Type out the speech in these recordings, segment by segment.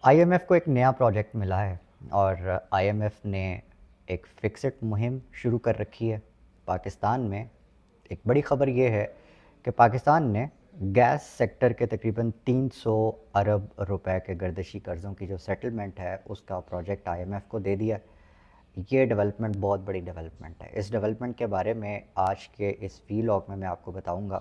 آئی M F کو ایک نیا پروجیکٹ ملا ہے اور آئی ایم ایف نے ایک فکسڈ مہم شروع کر رکھی ہے پاکستان میں۔ ایک بڑی خبر یہ ہے کہ پاکستان نے گیس سیکٹر کے تقریباً 300 ارب روپے کے گردشی قرضوں کی جو سیٹلمنٹ ہے اس کا پروجیکٹ آئی ایم ایف کو دے دیا ہے۔ یہ ڈیولپمنٹ بہت بڑی ڈیولپمنٹ ہے۔ اس ڈیولپمنٹ کے بارے میں آج کے اس ویلاگ میں آپ کو بتاؤں گا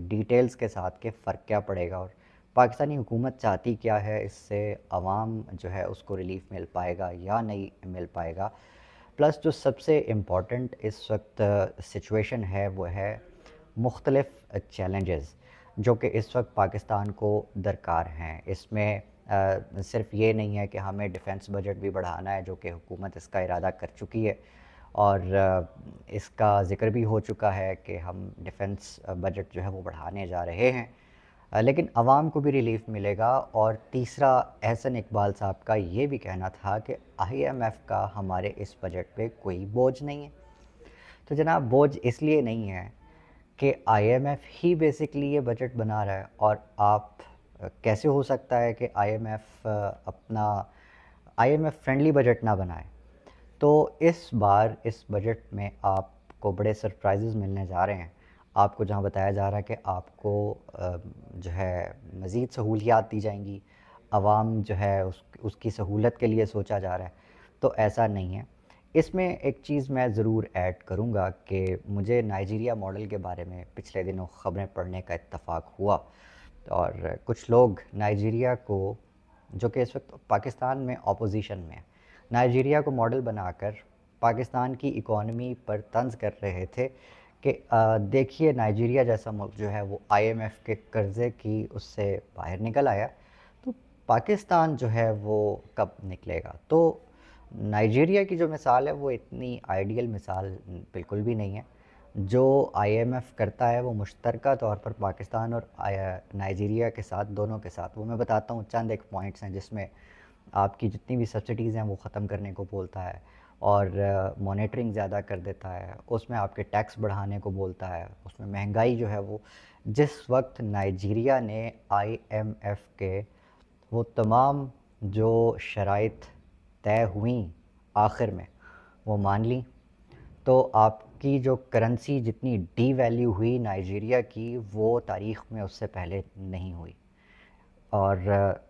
ڈیٹیلز کے ساتھ کہ فرق کیا پڑے گا اور پاکستانی حکومت چاہتی کیا ہے، اس سے عوام جو ہے اس کو ریلیف مل پائے گا یا نہیں مل پائے گا۔ پلس جو سب سے امپورٹنٹ اس وقت سچویشن ہے وہ ہے مختلف چیلنجز جو کہ اس وقت پاکستان کو درکار ہیں۔ اس میں صرف یہ نہیں ہے کہ ہمیں ڈیفنس بجٹ بھی بڑھانا ہے، جو کہ حکومت اس کا ارادہ کر چکی ہے اور اس کا ذکر بھی ہو چکا ہے کہ ہم ڈیفنس بجٹ جو ہے وہ بڑھانے جا رہے ہیں، لیکن عوام کو بھی ریلیف ملے گا۔ اور تیسرا، احسن اقبال صاحب کا یہ بھی کہنا تھا کہ آئی ایم ایف کا ہمارے اس بجٹ پہ کوئی بوجھ نہیں ہے۔ تو جناب بوجھ اس لیے نہیں ہے کہ I M if he basically یہ بجٹ بنا رہا ہے، اور آپ کیسے ہو سکتا ہے کہ I M F friendly budget نہ بنائے؟ تو اس بار اس بجٹ میں آپ کو بڑے سرپرائزز ملنے جا رہے ہیں۔ آپ کو جہاں بتایا جا رہا ہے کہ آپ کو جو ہے مزید سہولیات دی جائیں گی، عوام جو ہے اس کی سہولت کے لیے سوچا جا رہا ہے، تو ایسا نہیں ہے۔ اس میں ایک چیز میں ضرور ایڈ کروں گا کہ مجھے نائجیریا ماڈل کے بارے میں پچھلے دنوں خبریں پڑھنے کا اتفاق ہوا، اور کچھ لوگ نائجیریا کو، جو کہ اس وقت پاکستان میں اپوزیشن میں ہے، نائجیریا کو ماڈل بنا کر پاکستان کی اکانومی پر طنز کر رہے تھے کہ دیکھیے نائجیریا جیسا ملک جو ہے وہ آئی ایم ایف کے قرضے کی اس سے باہر نکل آیا، تو پاکستان جو ہے وہ کب نکلے گا؟ تو نائجیریا کی جو مثال ہے وہ اتنی آئیڈیل مثال بالکل بھی نہیں ہے۔ جو آئی ایم ایف کرتا ہے وہ مشترکہ طور پر پاکستان اور نائجیریا کے ساتھ، دونوں کے ساتھ، وہ میں بتاتا ہوں چند ایک پوائنٹس ہیں جس میں آپ کی جتنی بھی سبسڈیز ہیں وہ ختم کرنے کو بولتا ہے اور مانیٹرنگ زیادہ کر دیتا ہے، اس میں آپ کے ٹیکس بڑھانے کو بولتا ہے، اس میں مہنگائی جو ہے وہ، جس وقت نائجیریا نے آئی ایم ایف کے وہ تمام جو شرائط طے ہوئیں آخر میں وہ مان لیں، تو آپ کی جو کرنسی جتنی ڈی ویلیو ہوئی نائجیریا کی، وہ تاریخ میں اس سے پہلے نہیں ہوئی۔ اور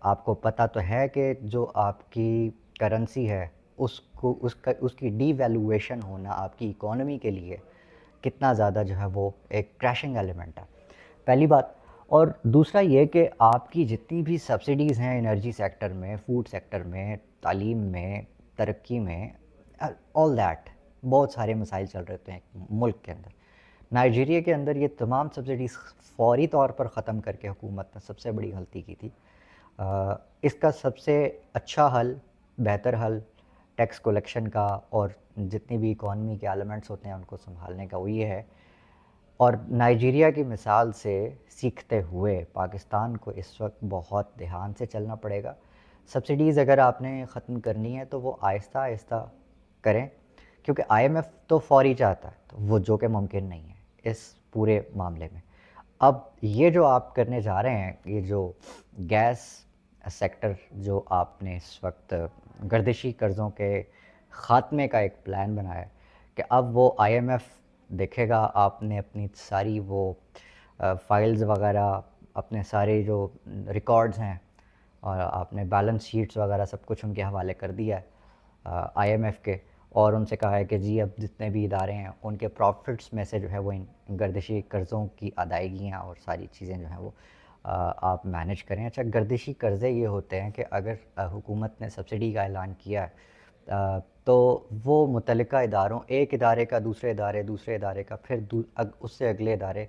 آپ کو پتہ تو ہے کہ جو آپ کی کرنسی ہے اس کی ڈی ویلیویشن ہونا آپ کی اکانومی کے لیے کتنا زیادہ جو ہے وہ ایک کریشنگ ایلیمنٹ ہے، پہلی بات۔ اور دوسرا یہ کہ آپ کی جتنی بھی سبسڈیز ہیں انرجی سیکٹر میں، فوڈ سیکٹر میں، تعلیم میں، ترقی میں، آل دیٹ، بہت سارے مسائل چل رہے ہوتے ہیں ملک کے اندر۔ نائجیریا کے اندر یہ تمام سبسڈیز فوری طور پر ختم کر کے حکومت نے سب سے بڑی غلطی کی تھی۔ اس کا سب سے اچھا حل، بہتر حل ٹیکس کولیکشن کا اور جتنی بھی اکانومی کے ایلیمنٹس ہوتے ہیں ان کو سنبھالنے کا وہ یہ ہے۔ اور نائجیریا کی مثال سے سیکھتے ہوئے پاکستان کو اس وقت بہت دھیان سے چلنا پڑے گا۔ سبسڈیز اگر آپ نے ختم کرنی ہے تو وہ آہستہ آہستہ کریں، کیونکہ آئی ایم ایف تو فوری چاہتا ہے، تو وہ جو کہ ممکن نہیں ہے اس پورے معاملے میں۔ اب یہ جو آپ کرنے جا رہے ہیں، یہ جو گیس سیکٹر جو آپ نے اس وقت گردشی قرضوں کے خاتمے کا ایک پلان بنایا ہے، کہ اب وہ آئی ایم ایف دیکھے گا، آپ نے اپنی ساری وہ فائلز وغیرہ، اپنے سارے جو ریکارڈز ہیں اور آپ نے بیلنس شیٹس وغیرہ سب کچھ ان کے حوالے کر دیا ہے آئی ایم ایف کے، اور ان سے کہا ہے کہ جی اب جتنے بھی ادارے ہیں ان کے پروفٹس میں سے جو ہے وہ ان گردشی قرضوں کی ادائیگیاں اور ساری چیزیں جو ہیں وہ آپ مینیج کریں۔ اچھا، گردشی قرضے یہ ہوتے ہیں کہ اگر حکومت نے سبسڈی کا اعلان کیا ہے تو وہ متعلقہ اداروں، ایک ادارے کا دوسرے ادارے، دوسرے ادارے کا پھر اس سے اگلے ادارے،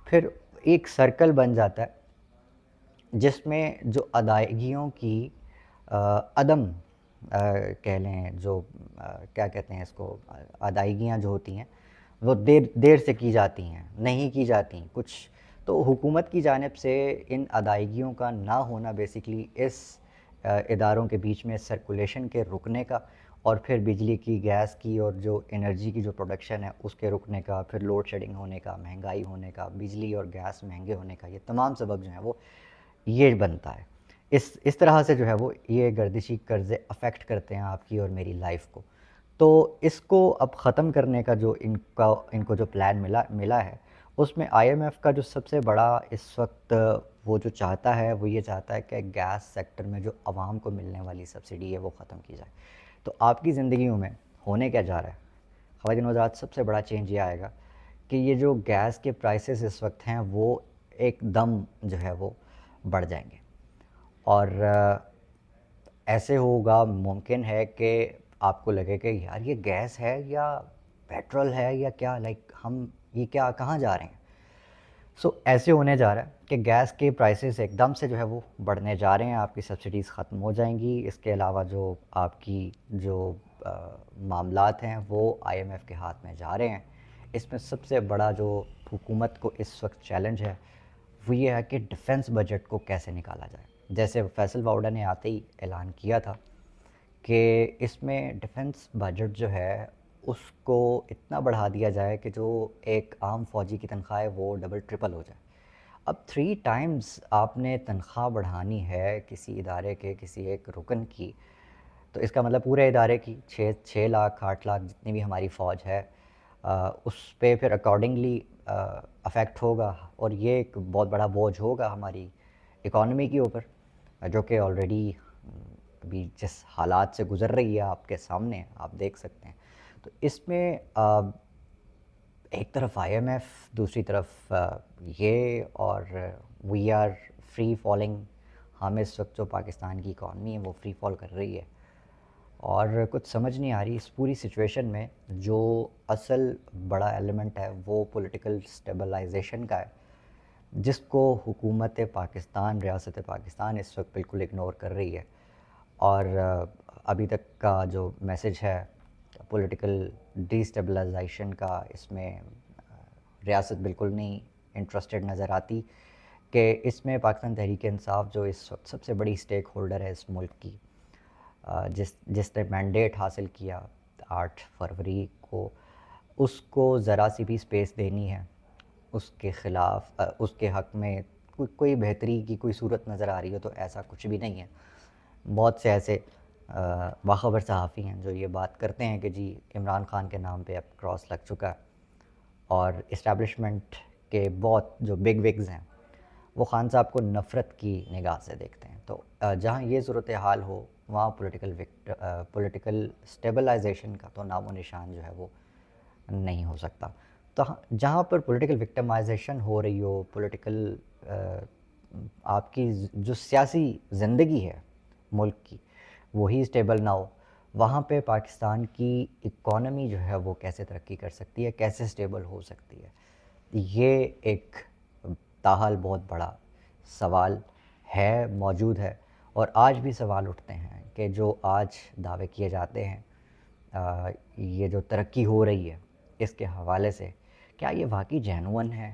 پھر ایک سرکل بن جاتا ہے جس میں جو ادائیگیوں کی عدم کہہ لیں، جو کیا کہتے ہیں اس کو، ادائیگیاں جو ہوتی ہیں وہ دیر سے کی جاتی ہیں، نہیں کی جاتی کچھ، تو حکومت کی جانب سے ان ادائیگیوں کا نہ ہونا بیسکلی اس اداروں کے بیچ میں سرکولیشن کے رکنے کا، اور پھر بجلی کی، گیس کی اور جو انرجی کی جو پروڈکشن ہے اس کے رکنے کا، پھر لوڈ شیڈنگ ہونے کا، مہنگائی ہونے کا، بجلی اور گیس مہنگے ہونے کا، یہ تمام سبب جو ہیں وہ یہ بنتا ہے۔ اس طرح سے جو ہے وہ یہ گردشی قرضے افیکٹ کرتے ہیں آپ کی اور میری لائف کو. تو اس کو اب ختم کرنے کا جو ان کو جو پلان ملا ہے, اس میں آئی ایم ایف کا جو سب سے بڑا اس وقت وہ جو چاہتا ہے وہ یہ چاہتا ہے کہ گیس سیکٹر میں جو عوام کو ملنے والی سبسڈی ہے وہ ختم کی جائے. تو آپ کی زندگیوں میں ہونے کیا جا رہا ہے خواتین و حضرات؟ سب سے بڑا چینج یہ آئے گا کہ یہ جو گیس کے پرائسز اس وقت ہیں وہ ایک دم جو ہے وہ بڑھ جائیں گے. اور ایسے ہوگا, ممکن ہے کہ آپ کو لگے کہ یار یہ گیس ہے یا پیٹرول ہے یا کیا, لائک ہم یہ کیا کہاں جا رہے ہیں. سو ایسے ہونے جا رہا ہے کہ گیس کے پرائسز ایک دم سے جو ہے وہ بڑھنے جا رہے ہیں, آپ کی سبسڈیز ختم ہو جائیں گی. اس کے علاوہ جو آپ کی جو معاملات ہیں وہ آئی ایم ایف کے ہاتھ میں جا رہے ہیں. اس میں سب سے بڑا جو حکومت کو اس وقت چیلنج ہے وہ یہ ہے کہ ڈیفنس بجٹ کو کیسے نکالا جائے. جیسے فیصل واؤڈا نے آتے ہی اعلان کیا تھا کہ اس میں ڈیفنس بجٹ جو ہے اس کو اتنا بڑھا دیا جائے کہ جو ایک عام فوجی کی تنخواہ ہے وہ ڈبل ٹرپل ہو جائے. اب 3 ٹائمز آپ نے تنخواہ بڑھانی ہے کسی ادارے کے کسی ایک رکن کی, تو اس کا مطلب پورے ادارے کی 6 لاکھ 8 لاکھ جتنی بھی ہماری فوج ہے اس پہ پھر اکارڈنگلی افیکٹ ہوگا, اور یہ ایک بہت بڑا بوجھ ہوگا ہماری اکانومی کے اوپر, جو کہ آلریڈی ابھی جس حالات سے گزر رہی ہے آپ کے سامنے آپ دیکھ سکتے ہیں. تو اس میں ایک طرف آئی ایم ایف, دوسری طرف یہ, اور وی آر فری فالنگ. ہم اس وقت جو پاکستان کی اکانومی ہے وہ فری فال کر رہی ہے, اور کچھ سمجھ نہیں آ رہی اس پوری سچویشن میں. جو اصل بڑا ایلیمنٹ ہے وہ پولیٹیکل سٹیبلائزیشن کا ہے, جس کو حکومت پاکستان, ریاست پاکستان اس وقت بالکل اگنور کر رہی ہے. اور ابھی تک کا جو میسج ہے پولیٹیکل ڈی اسٹیبلائزیشن کا, اس میں ریاست بالکل نہیں انٹرسٹڈ نظر آتی کہ اس میں پاکستان تحریک انصاف جو اس وقت سب سے بڑی اسٹیک ہولڈر ہے اس ملک کی, جس نے مینڈیٹ حاصل کیا 8 فروری کو, اس کو ذرا سی بھی اسپیس دینی ہے. اس کے خلاف اس کے حق میں کوئی بہتری کی کوئی صورت نظر آ رہی ہو تو ایسا کچھ بھی نہیں ہے. بہت سے ایسے باخبر صحافی ہیں جو یہ بات کرتے ہیں کہ جی عمران خان کے نام پہ اب کراس لگ چکا ہے, اور اسٹیبلشمنٹ کے بہت جو بگ وگز ہیں وہ خان صاحب کو نفرت کی نگاہ سے دیکھتے ہیں. تو جہاں یہ صورتحال ہو وہاں پولیٹیکل اسٹیبلائزیشن کا تو نام و نشان جو ہے وہ نہیں ہو سکتا. تو جہاں پر پولیٹیکل وکٹمائزیشن ہو رہی ہو, پولیٹیکل آپ کی جو سیاسی زندگی ہے ملک کی وہی اسٹیبل نہ ہو, وہاں پہ پاکستان کی اکانومی جو ہے وہ کیسے ترقی کر سکتی ہے, کیسے اسٹیبل ہو سکتی ہے. یہ ایک تاحال بہت بڑا سوال ہے, موجود ہے, اور آج بھی سوال اٹھتے ہیں کہ جو آج دعوے کیے جاتے ہیں یہ جو ترقی ہو رہی ہے اس کے حوالے سے, کیا یہ واقعی جینون ہے,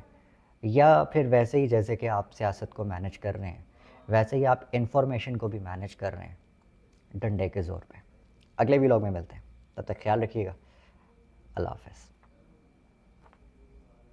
یا پھر ویسے ہی جیسے کہ آپ سیاست کو مینج کر رہے ہیں ویسے ہی آپ انفارمیشن کو بھی مینج کر رہے ہیں ڈنڈے کے زور پہ. اگلے ولاگ میں ملتے ہیں, تب تک خیال رکھیے گا. اللہ حافظ.